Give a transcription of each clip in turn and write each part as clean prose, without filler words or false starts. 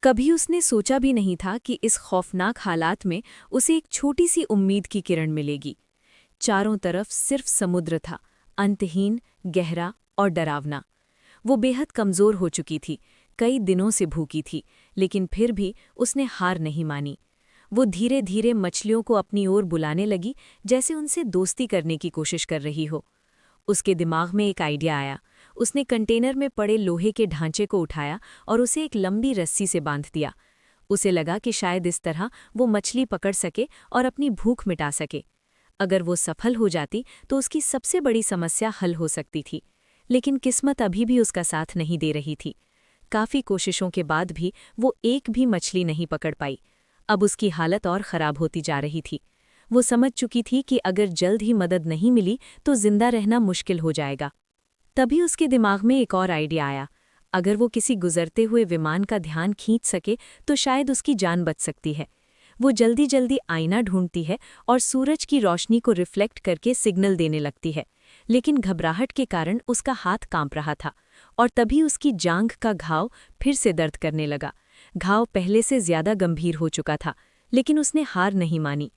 कभी उसने सोचा भी नहीं था कि इस खौफनाक हालात में उसे एक छोटी सी उम्मीद की किरण मिलेगी। चारों तरफ सिर्फ समुद्र था, अंतहीन, गहरा और डरावना। वो बेहद कमज़ोर हो चुकी थी, कई दिनों से भूखी थी, लेकिन फिर भी उसने हार नहीं मानी। वो धीरे धीरे मछलियों को अपनी ओर बुलाने लगी, जैसे उनसे दोस्ती करने की कोशिश कर रही हो। उसके दिमाग में एक आइडिया आया। उसने कंटेनर में पड़े लोहे के ढांचे को उठाया और उसे एक लंबी रस्सी से बांध दिया। उसे लगा कि शायद इस तरह वो मछली पकड़ सके और अपनी भूख मिटा सके। अगर वो सफल हो जाती तो उसकी सबसे बड़ी समस्या हल हो सकती थी। लेकिन किस्मत अभी भी उसका साथ नहीं दे रही थी। काफ़ी कोशिशों के बाद भी वो एक भी मछली नहीं पकड़ पाई। अब उसकी हालत और ख़राब होती जा रही थी। वो समझ चुकी थी कि अगर जल्द ही मदद नहीं मिली तो जिंदा रहना मुश्किल हो जाएगा। तभी उसके दिमाग में एक और आइडिया आया। अगर वो किसी गुजरते हुए विमान का ध्यान खींच सके तो शायद उसकी जान बच सकती है। वो जल्दी जल्दी आईना ढूंढती है और सूरज की रोशनी को रिफ्लेक्ट करके सिग्नल देने लगती है, लेकिन घबराहट के कारण उसका हाथ कांप रहा था। और तभी उसकी जांघ का घाव फिर से दर्द करने लगा। घाव पहले से ज्यादा गंभीर हो चुका था, लेकिन उसने हार नहीं मानी।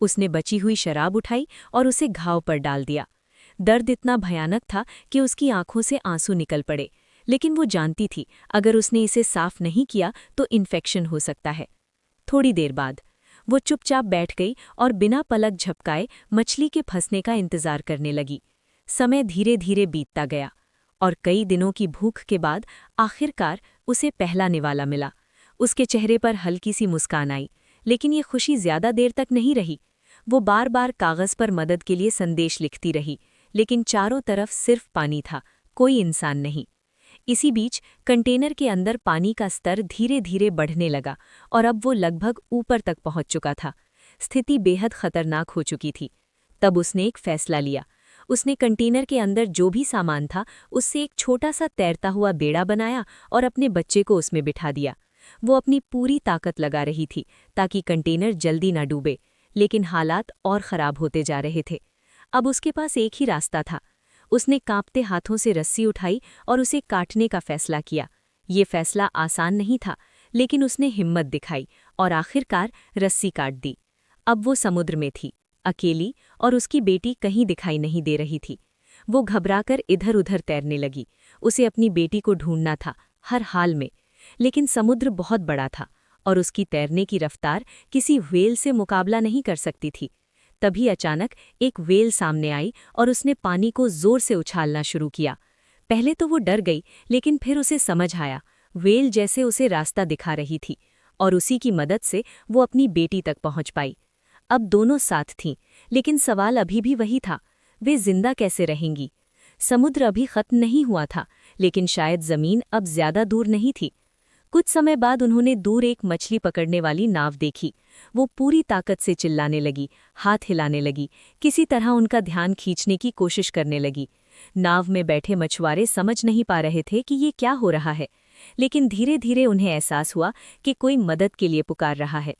उसने बची हुई शराब उठाई और उसे घाव पर डाल दिया। दर्द इतना भयानक था कि उसकी आंखों से आंसू निकल पड़े, लेकिन वो जानती थी अगर उसने इसे साफ नहीं किया तो इन्फेक्शन हो सकता है। थोड़ी देर बाद वो चुपचाप बैठ गई और बिना पलक झपकाए मछली के फंसने का इंतजार करने लगी। समय धीरे धीरे बीतता गया और कई दिनों की भूख के बाद आखिरकार उसे पहला निवाला मिला। उसके चेहरे पर हल्की सी मुस्कान आई, लेकिन ये खुशी ज्यादा देर तक नहीं रही। वो बार बार कागज पर मदद के लिए संदेश लिखती रही, लेकिन चारों तरफ सिर्फ पानी था, कोई इंसान नहीं। इसी बीच कंटेनर के अंदर पानी का स्तर धीरे धीरे बढ़ने लगा और अब वो लगभग ऊपर तक पहुंच चुका था। स्थिति बेहद खतरनाक हो चुकी थी। तब उसने एक फैसला लिया। उसने कंटेनर के अंदर जो भी सामान था उससे एक छोटा सा तैरता हुआ बेड़ा बनाया और अपने बच्चे को उसमें बिठा दिया। वो अपनी पूरी ताकत लगा रही थी ताकि कंटेनर जल्दी न डूबे, लेकिन हालात और ख़राब होते जा रहे थे। अब उसके पास एक ही रास्ता था। उसने कांपते हाथों से रस्सी उठाई और उसे काटने का फैसला किया। ये फैसला आसान नहीं था, लेकिन उसने हिम्मत दिखाई और आखिरकार रस्सी काट दी। अब वो समुद्र में थी, अकेली, और उसकी बेटी कहीं दिखाई नहीं दे रही थी। वो घबराकर इधर-उधर तैरने लगी। उसे अपनी बेटी को ढूंढना था, हर हाल में। लेकिन समुद्र बहुत बड़ा था और उसकी तैरने की रफ्तार किसी व्हेल से मुकाबला नहीं कर सकती थी। तभी अचानक एक व्हेल सामने आई और उसने पानी को जोर से उछालना शुरू किया। पहले तो वो डर गई, लेकिन फिर उसे समझ आया, व्हेल जैसे उसे रास्ता दिखा रही थी और उसी की मदद से वो अपनी बेटी तक पहुंच पाई। अब दोनों साथ थीं, लेकिन सवाल अभी भी वही था, वे जिंदा कैसे रहेंगी? समुद्र अभी खत्म नहीं हुआ था, लेकिन शायद जमीन अब ज्यादा दूर नहीं थी। कुछ समय बाद उन्होंने दूर एक मछली पकड़ने वाली नाव देखी। वो पूरी ताकत से चिल्लाने लगी, हाथ हिलाने लगी, किसी तरह उनका ध्यान खींचने की कोशिश करने लगी। नाव में बैठे मछुआरे समझ नहीं पा रहे थे कि ये क्या हो रहा है, लेकिन धीरे धीरे उन्हें एहसास हुआ कि कोई मदद के लिए पुकार रहा है।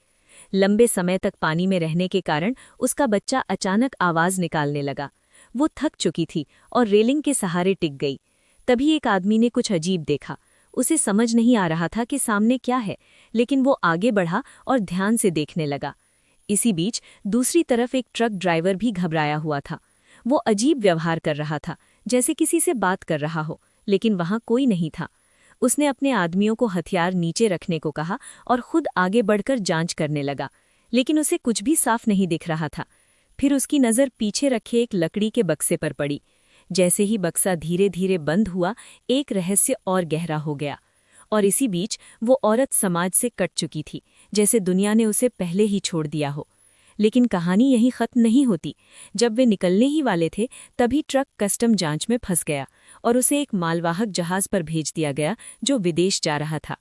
लंबे समय तक पानी में रहने के कारण उसका बच्चा अचानक आवाज निकालने लगा। वो थक चुकी थी और रेलिंग के सहारे टिक गई। तभी एक आदमी ने कुछ अजीब देखा। उसे समझ नहीं आ रहा था कि सामने क्या है, लेकिन वो आगे बढ़ा और ध्यान से देखने लगा। इसी बीच दूसरी तरफ एक ट्रक ड्राइवर भी घबराया हुआ था। वो अजीब व्यवहार कर रहा था, जैसे किसी से बात कर रहा हो, लेकिन वहां कोई नहीं था। उसने अपने आदमियों को हथियार नीचे रखने को कहा और खुद आगे बढ़कर जांच करने लगा, लेकिन उसे कुछ भी साफ नहीं दिख रहा था। फिर उसकी नज़र पीछे रखे एक लकड़ी के बक्से पर पड़ी। जैसे ही बक्सा धीरे धीरे बंद हुआ, एक रहस्य और गहरा हो गया। और इसी बीच वो औरत समाज से कट चुकी थी, जैसे दुनिया ने उसे पहले ही छोड़ दिया हो। लेकिन कहानी यहीं खत्म नहीं होती। जब वे निकलने ही वाले थे, तभी ट्रक कस्टम जांच में फंस गया और उसे एक मालवाहक जहाज पर भेज दिया गया जो विदेश जा रहा था।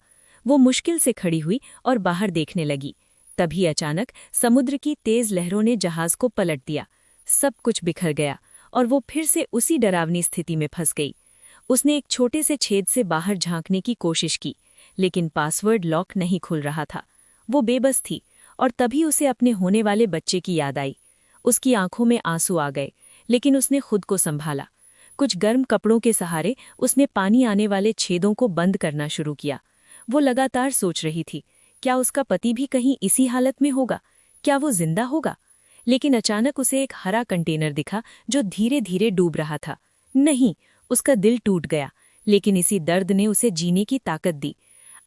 वो मुश्किल से खड़ी हुई और बाहर देखने लगी। तभी अचानक समुद्र की तेज लहरों ने जहाज को पलट दिया। सब कुछ बिखर गया और वो फिर से उसी डरावनी स्थिति में फंस गई। उसने एक छोटे से छेद से बाहर झांकने की कोशिश की, लेकिन पासवर्ड लॉक नहीं खुल रहा था। वो बेबस थी और तभी उसे अपने होने वाले बच्चे की याद आई। उसकी आंखों में आंसू आ गए, लेकिन उसने खुद को संभाला। कुछ गर्म कपड़ों के सहारे उसने पानी आने वाले छेदों को बंद करना शुरू किया। वो लगातार सोच रही थी, क्या उसका पति भी कहीं इसी हालत में होगा? क्या वो जिंदा होगा? लेकिन अचानक उसे एक हरा कंटेनर दिखा जो धीरे धीरे डूब रहा था। नहीं, उसका दिल टूट गया, लेकिन इसी दर्द ने उसे जीने की ताकत दी।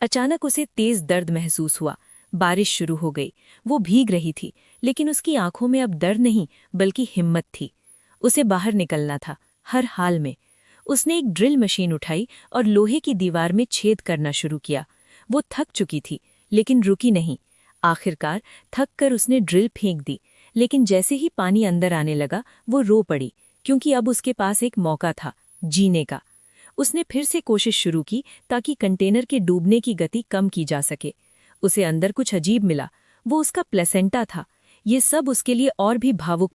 अचानक उसे तेज दर्द महसूस हुआ। बारिश शुरू हो गई। वो भीग रही थी, लेकिन उसकी आंखों में अब डर नहीं बल्कि हिम्मत थी। उसे बाहर निकलना था, हर हाल में। उसने एक ड्रिल मशीन उठाई और लोहे की दीवार में छेद करना शुरू किया। वो थक चुकी थी, लेकिन रुकी नहीं। आखिरकार थक कर उसने ड्रिल फेंक दी, लेकिन जैसे ही पानी अंदर आने लगा वो रो पड़ी, क्योंकि अब उसके पास एक मौका था जीने का। उसने फिर से कोशिश शुरू की ताकि कंटेनर के डूबने की गति कम की जा सके। उसे अंदर कुछ अजीब मिला, वो उसका प्लेसेंटा था। ये सब उसके लिए और भी भावुक